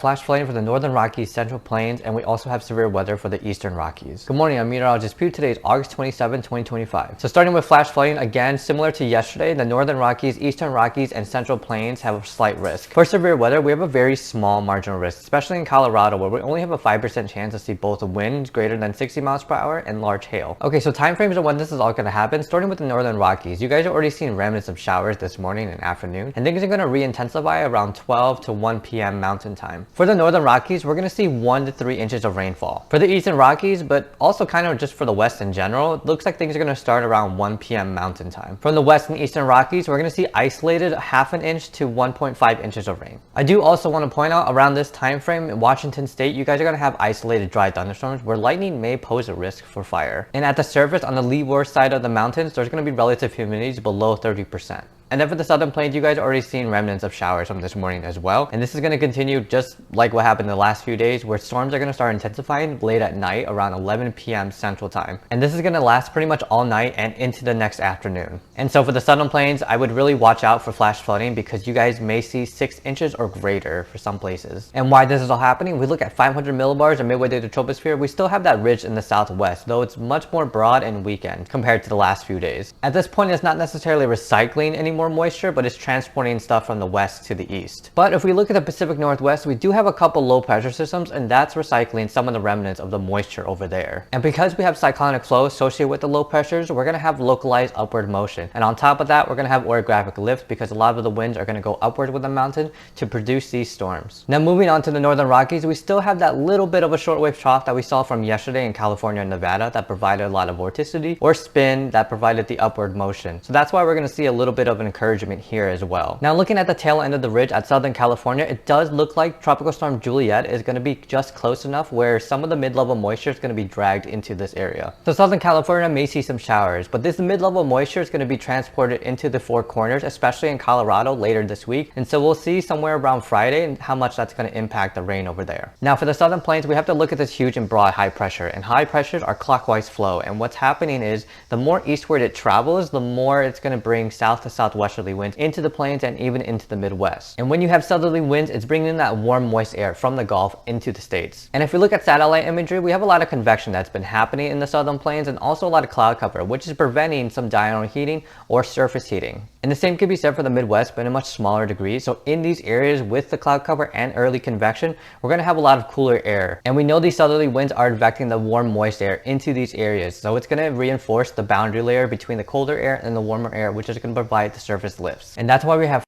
Flash flooding for the Northern Rockies, Central Plains, and we also have severe weather for the Eastern Rockies. Good morning, I'm meteorologist Pew. Today is August 27, 2025. So starting with flash flooding, again, similar to yesterday, the Northern Rockies, Eastern Rockies, and Central Plains have a slight risk. For severe weather, we have a very small marginal risk, especially in Colorado, where we only have a 5% chance to see both winds greater than 60 miles per hour and large hail. Okay, so time frames of when this is all going to happen, starting with the Northern Rockies. You guys are already seeing remnants of showers this morning and afternoon, and things are going to re-intensify around 12 to 1 p.m. Mountain Time. For the Northern Rockies, we're going to see 1 to 3 inches of rainfall. For the Eastern Rockies, but also kind of just for the West in general, it looks like things are going to start around 1 p.m. Mountain Time. From the West and Eastern Rockies, we're going to see isolated ½ an inch to 1.5 inches of rain. I do also want to point out around this time frame in Washington State, you guys are going to have isolated dry thunderstorms where lightning may pose a risk for fire. And at the surface on the leeward side of the mountains, there's going to be relative humidity below 30%. And then for the Southern Plains, you guys are already seeing remnants of showers from this morning as well. And this is going to continue just like what happened the last few days, where storms are going to start intensifying late at night around 11 p.m. Central Time. And this is going to last pretty much all night and into the next afternoon. And so for the Southern Plains, I would really watch out for flash flooding because you guys may see 6 inches or greater for some places. And why this is all happening, we look at 500 millibars or midway through the troposphere, we still have that ridge in the southwest, though it's much more broad and weakened compared to the last few days. At this point, it's not necessarily recycling anymore moisture, but it's transporting stuff from the west to the east. But if we look at the Pacific Northwest, we do have a couple low pressure systems, and that's recycling some of the remnants of the moisture over there. And because we have cyclonic flow associated with the low pressures, we're going to have localized upward motion. And on top of that, we're going to have orographic lift because a lot of the winds are going to go upward with the mountain to produce these storms. Now moving on to the Northern Rockies, we still have that little bit of a shortwave trough that we saw from yesterday in California and Nevada that provided a lot of vorticity or spin that provided the upward motion. So that's why we're going to see a little bit of an encouragement here as well. Now looking at the tail end of the ridge at Southern California, it does look like Tropical Storm Juliet is going to be just close enough where some of the mid-level moisture is going to be dragged into this area. So Southern California may see some showers, but this mid-level moisture is going to be transported into the Four Corners, especially in Colorado later this week. And so we'll see somewhere around Friday and how much that's going to impact the rain over there. Now for the Southern Plains, we have to look at this huge and broad high pressure, and high pressures are clockwise flow. And what's happening is the more eastward it travels, the more it's going to bring south to southwesterly winds into the plains and even into the Midwest. And when you have southerly winds, it's bringing that warm moist air from the Gulf into the States. And if we look at satellite imagery, we have a lot of convection that's been happening in the Southern Plains and also a lot of cloud cover, which is preventing some diurnal heating or surface heating. And the same could be said for the Midwest, but in a much smaller degree. So in these areas with the cloud cover and early convection, we're going to have a lot of cooler air. And we know these southerly winds are advecting the warm moist air into these areas. So it's going to reinforce the boundary layer between the colder air and the warmer air, which is going to provide the surface lifts. And that's why we have